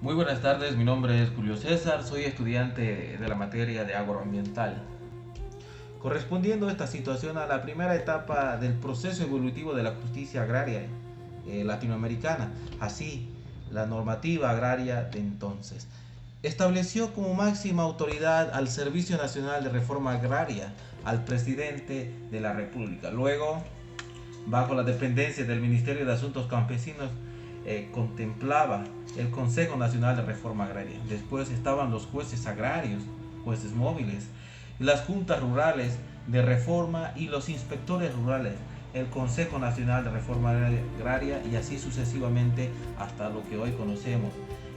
Muy buenas tardes, mi nombre es Julio César, soy estudiante de la materia de agroambiental. Correspondiendo esta situación a la primera etapa del proceso evolutivo de la justicia agraria latinoamericana, así la normativa agraria de entonces estableció como máxima autoridad al Servicio Nacional de Reforma Agraria, al presidente de la República. Luego, bajo la dependencia del Ministerio de Asuntos Campesinos, contemplaba el Consejo Nacional de Reforma Agraria. Después estaban los jueces agrarios, jueces móviles, las juntas rurales de reforma y los inspectores rurales, el Consejo Nacional de Reforma Agraria y así sucesivamente hasta lo que hoy conocemos,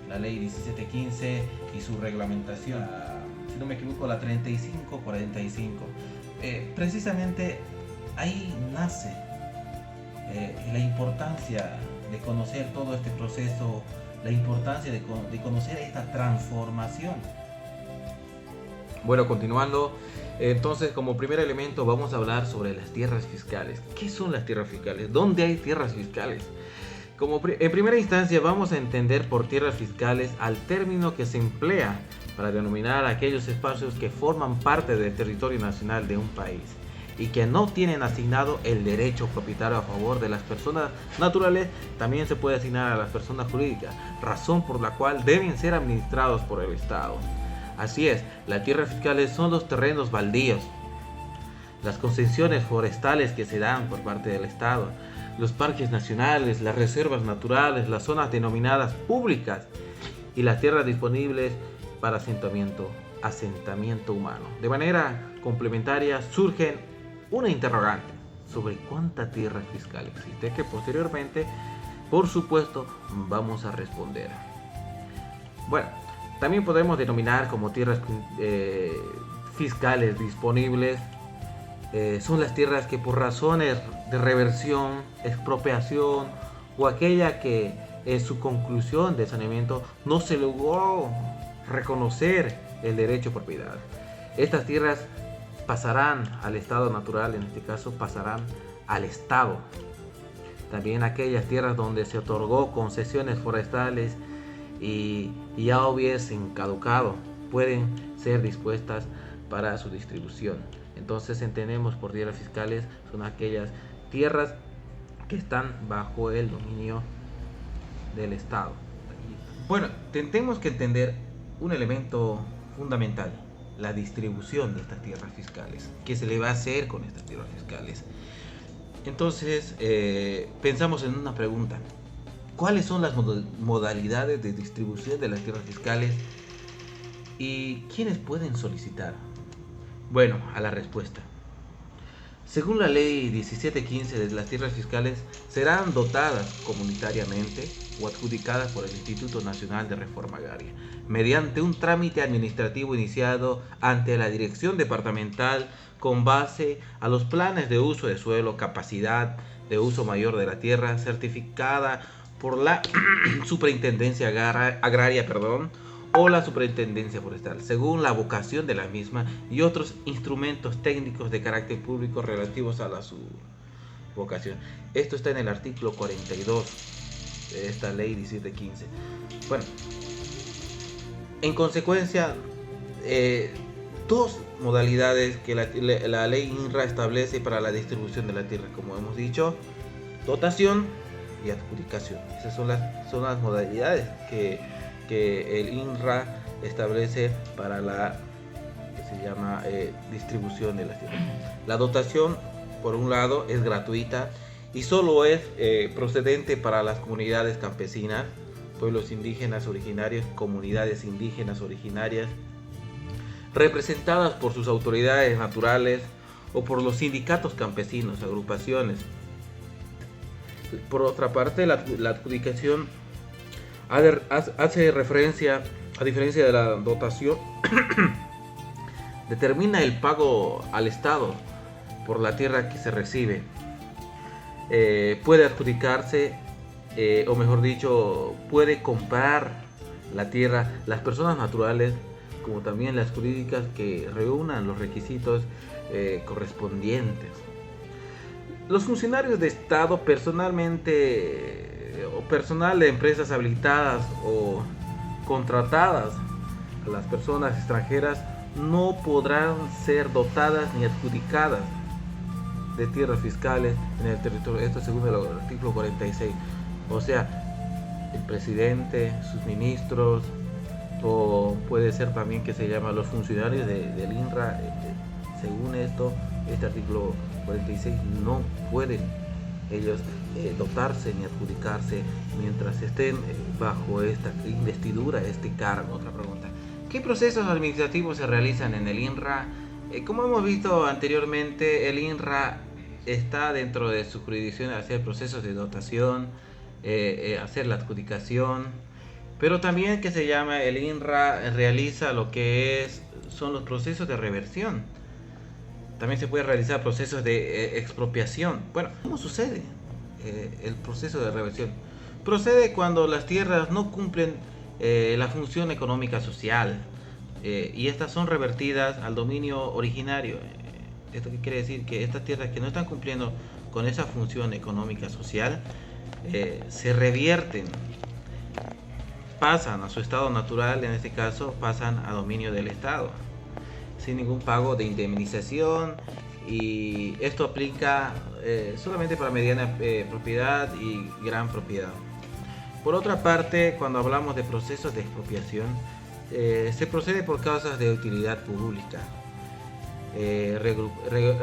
la ley 1715 y su reglamentación, si no me equivoco, la 3545. Precisamente ahí nace la importancia de conocer todo este proceso, la importancia de conocer esta transformación. Bueno, continuando, entonces como primer elemento vamos a hablar sobre las tierras fiscales. ¿Qué son las tierras fiscales? ¿Dónde hay tierras fiscales? En primera instancia vamos a entender por tierras fiscales al término que se emplea para denominar aquellos espacios que forman parte del territorio nacional de un país y que no tienen asignado el derecho propietario a favor de las personas naturales. También se puede asignar a las personas jurídicas, razón por la cual deben ser administrados por el Estado. Así es, las tierras fiscales son los terrenos baldíos, las concesiones forestales que se dan por parte del Estado, los parques nacionales, las reservas naturales, las zonas denominadas públicas y las tierras disponibles para asentamiento humano. De manera complementaria surgen una interrogante sobre cuánta tierra fiscal existe, que posteriormente, por supuesto, vamos a responder. Bueno, también podemos denominar como tierras fiscales disponibles son las tierras que por razones de reversión, expropiación o aquella que en su conclusión de saneamiento no se logró reconocer el derecho a propiedad. Estas tierras pasarán al estado natural, en este caso pasarán al Estado. También aquellas tierras donde se otorgó concesiones forestales y ya hubiesen caducado pueden ser dispuestas para su distribución. Entonces entendemos por tierras fiscales son aquellas tierras que están bajo el dominio del Estado. Bueno, tenemos que entender un elemento fundamental: la distribución de estas tierras fiscales. ¿Qué se le va a hacer con estas tierras fiscales? Entonces, pensamos en una pregunta: ¿cuáles son las modalidades de distribución de las tierras fiscales y quiénes pueden solicitar? Bueno, a la respuesta. Según la ley 1715, de las tierras fiscales serán dotadas comunitariamente o adjudicadas por el Instituto Nacional de Reforma Agraria, mediante un trámite administrativo iniciado ante la Dirección Departamental con base a los planes de uso de suelo, capacidad de uso mayor de la tierra, certificada por la Superintendencia Agraria, o la Superintendencia Forestal, según la vocación de la misma y otros instrumentos técnicos de carácter público relativos a su vocación. Esto está en el artículo 42 de esta ley 1715. Bueno, en consecuencia, dos modalidades que la ley INRA establece para la distribución de la tierra, como hemos dicho: dotación y adjudicación. Esas son las modalidades que el INRA establece para la que se llama distribución de las tierras. La dotación, por un lado, es gratuita y solo es procedente para las comunidades campesinas, pueblos indígenas originarios, comunidades indígenas originarias, representadas por sus autoridades naturales o por los sindicatos campesinos, agrupaciones. Por otra parte, la adjudicación hace referencia, a diferencia de la dotación, determina el pago al Estado por la tierra que se recibe. Puede adjudicarse, o mejor dicho, puede comprar la tierra las personas naturales, como también las jurídicas que reúnan los requisitos correspondientes. Los funcionarios de Estado, personal de empresas habilitadas o contratadas a las personas extranjeras no podrán ser dotadas ni adjudicadas de tierras fiscales en el territorio. Esto según el artículo 46. O sea, el presidente, sus ministros, o puede ser también que se llama los funcionarios del INRA, según este artículo 46, no pueden ellos dotarse ni adjudicarse mientras estén bajo esta investidura, este cargo. Otra pregunta: ¿qué procesos administrativos se realizan en el INRA? Como hemos visto anteriormente, el INRA está dentro de su jurisdicción hacer procesos de dotación, hacer la adjudicación, pero también que se llama el INRA realiza lo que son los procesos de reversión. También se puede realizar procesos de expropiación. Bueno, ¿cómo sucede el proceso de reversión? Procede cuando las tierras no cumplen la función económica social y estas son revertidas al dominio originario. ¿Esto qué quiere decir? Que estas tierras que no están cumpliendo con esa función económica social se revierten, pasan a su estado natural, en este caso pasan a dominio del Estado, sin ningún pago de indemnización, y esto aplica solamente para mediana propiedad y gran propiedad. Por otra parte, cuando hablamos de procesos de expropiación, se procede por causas de utilidad pública,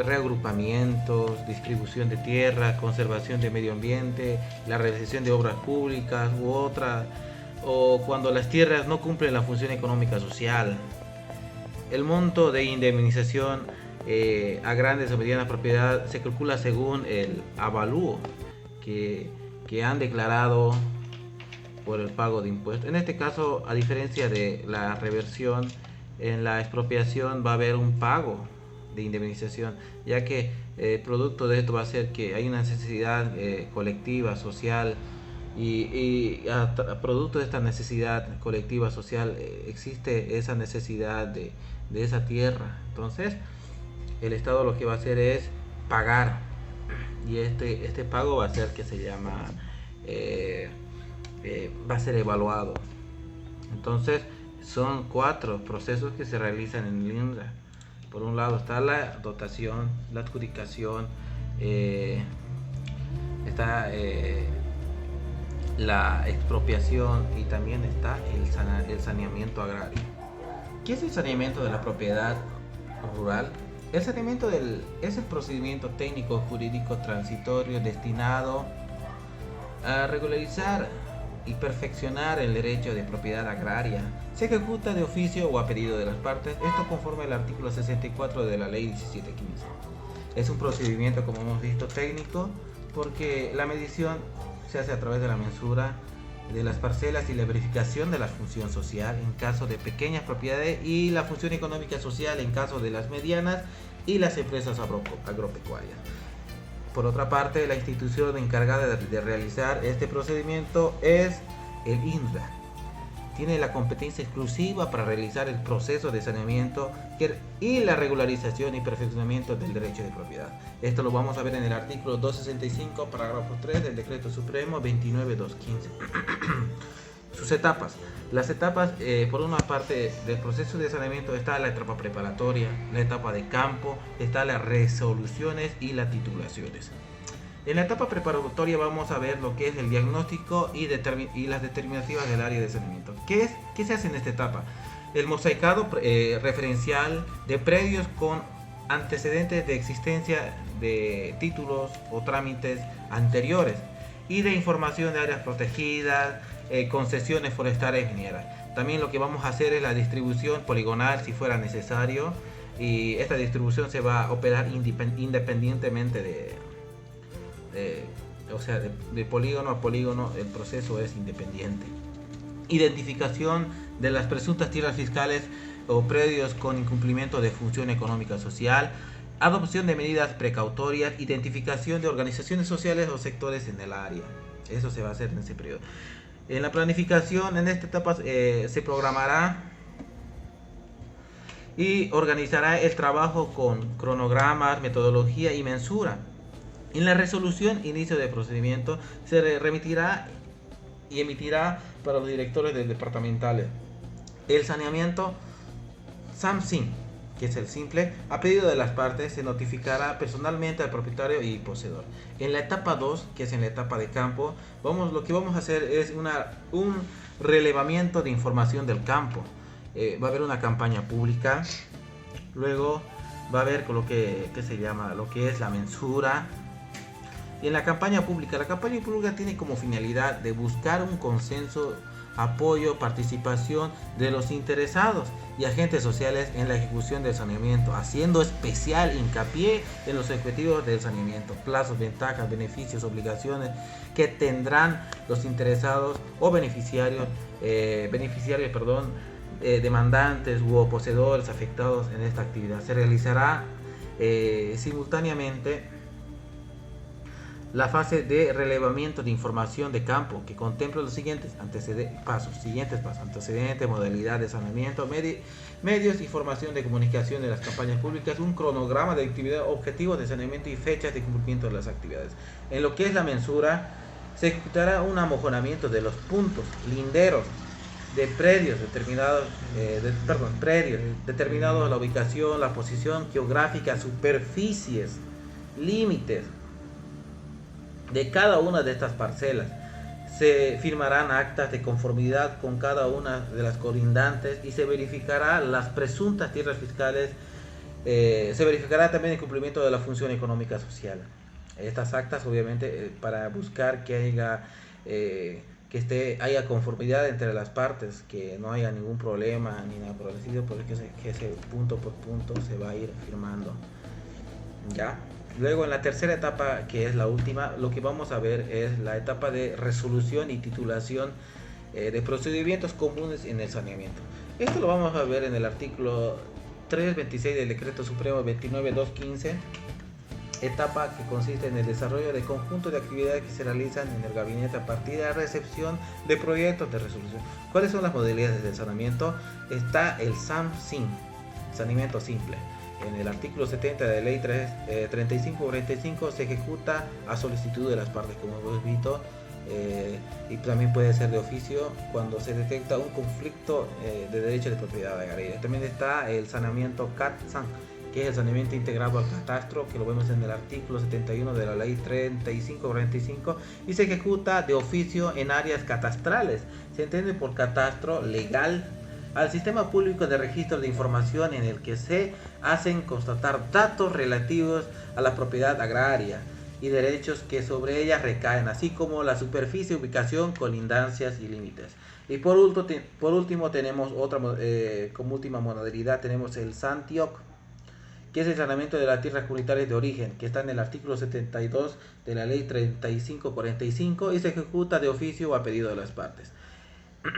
reagrupamientos, distribución de tierra, conservación de medio ambiente, la realización de obras públicas u otras, o cuando las tierras no cumplen la función económica social. El monto de indemnización a grandes o medianas propiedades se calcula según el avalúo que han declarado por el pago de impuestos. En este caso, a diferencia de la reversión, en la expropiación va a haber un pago de indemnización, ya que producto de esto va a ser que hay una necesidad colectiva, social, y a producto de esta necesidad colectiva, social, existe esa necesidad de esa tierra. Entonces, el Estado lo que va a hacer es pagar, y este pago va a ser que se llama va a ser evaluado. Entonces, son 4 procesos que se realizan en el INRA. Por un lado está la dotación, la adjudicación, está la expropiación, y también está el saneamiento agrario. ¿Qué es el saneamiento de la propiedad rural? El saneamiento es el procedimiento técnico jurídico transitorio destinado a regularizar y perfeccionar el derecho de propiedad agraria. Se ejecuta de oficio o a pedido de las partes, esto conforme al artículo 64 de la ley 1715. Es un procedimiento, como hemos visto, técnico, porque la medición se hace a través de la mensura de las parcelas y la verificación de la función social en caso de pequeñas propiedades, y la función económica social en caso de las medianas y las empresas agropecuarias. Por otra parte, la institución encargada de realizar este procedimiento es el INRA. Tiene la competencia exclusiva para realizar el proceso de saneamiento y la regularización y perfeccionamiento del derecho de propiedad. Esto lo vamos a ver en el artículo 265, parágrafo 3 del Decreto Supremo 29215. Sus etapas. Las etapas, por una parte del proceso de saneamiento está la etapa preparatoria, la etapa de campo, está las resoluciones y las titulaciones. En la etapa preparatoria vamos a ver lo que es el diagnóstico y las determinativas del área de saneamiento. ¿Qué se hace en esta etapa? El mosaicado referencial de predios con antecedentes de existencia de títulos o trámites anteriores, y de información de áreas protegidas, concesiones forestales mineras. También lo que vamos a hacer es la distribución poligonal si fuera necesario, y esta distribución se va a operar independientemente de polígono a polígono. El proceso es independiente. Identificación de las presuntas tierras fiscales o predios con incumplimiento de función económica social, adopción de medidas precautorias, identificación de organizaciones sociales o sectores en el área. Eso se va a hacer en ese periodo. En la planificación, en esta etapa se programará y organizará el trabajo con cronogramas, metodología y mensura. En la resolución, inicio de procedimiento, se remitirá y emitirá para los directores del departamentales. El saneamiento SAMSIN, que es el simple, a pedido de las partes, se notificará personalmente al propietario y poseedor. En la etapa 2, que es en la etapa de campo, lo que vamos a hacer es un relevamiento de información del campo. Va a haber una campaña pública, luego va a haber lo que se llama lo que es la mensura. Y en la campaña pública tiene como finalidad de buscar un consenso, apoyo, participación de los interesados y agentes sociales en la ejecución del saneamiento, haciendo especial hincapié en los objetivos del saneamiento, plazos, ventajas, beneficios, obligaciones que tendrán los interesados o beneficiarios, demandantes u poseedores afectados en esta actividad. Se realizará simultáneamente la fase de relevamiento de información de campo, que contempla los siguientes pasos: antecedentes, modalidad de saneamiento, medios y formación de comunicación de las campañas públicas, un cronograma de actividad, objetivos de saneamiento y fechas de cumplimiento de las actividades. En lo que es la mensura, se ejecutará un amojonamiento de los puntos linderos de predios determinados la ubicación, la posición geográfica, superficies, límites de cada una de estas parcelas. Se firmarán actas de conformidad con cada una de las colindantes y se verificará las presuntas tierras fiscales. Se verificará también el cumplimiento de la función económica social. Estas actas, obviamente, para buscar que haya conformidad entre las partes, que no haya ningún problema ni nada por el estilo, porque ese punto por punto se va a ir firmando. ¿Ya? Luego, en la tercera etapa, que es la última, lo que vamos a ver es la etapa de resolución y titulación de procedimientos comunes en el saneamiento. Esto lo vamos a ver en el artículo 326 del Decreto Supremo 29215, etapa que consiste en el desarrollo de conjunto de actividades que se realizan en el gabinete a partir de la recepción de proyectos de resolución. ¿Cuáles son las modalidades del saneamiento? Está el SAMSIN, saneamiento simple. En el artículo 70 de la ley 3545 se ejecuta a solicitud de las partes, como hemos visto, y también puede ser de oficio cuando se detecta un conflicto de derecho de propiedad agraria. También está el saneamiento CAT-SAN, que es el saneamiento integrado al catastro, que lo vemos en el artículo 71 de la ley 3545, y se ejecuta de oficio en áreas catastrales. Se entiende por catastro legal al sistema público de registro de información en el que se hacen constatar datos relativos a la propiedad agraria y derechos que sobre ella recaen, así como la superficie, ubicación, colindancias y límites. Y por último tenemos como última modalidad tenemos el SANTIOC, que es el saneamiento de las tierras comunitarias de origen, que está en el artículo 72 de la ley 3545 y se ejecuta de oficio o a pedido de las partes.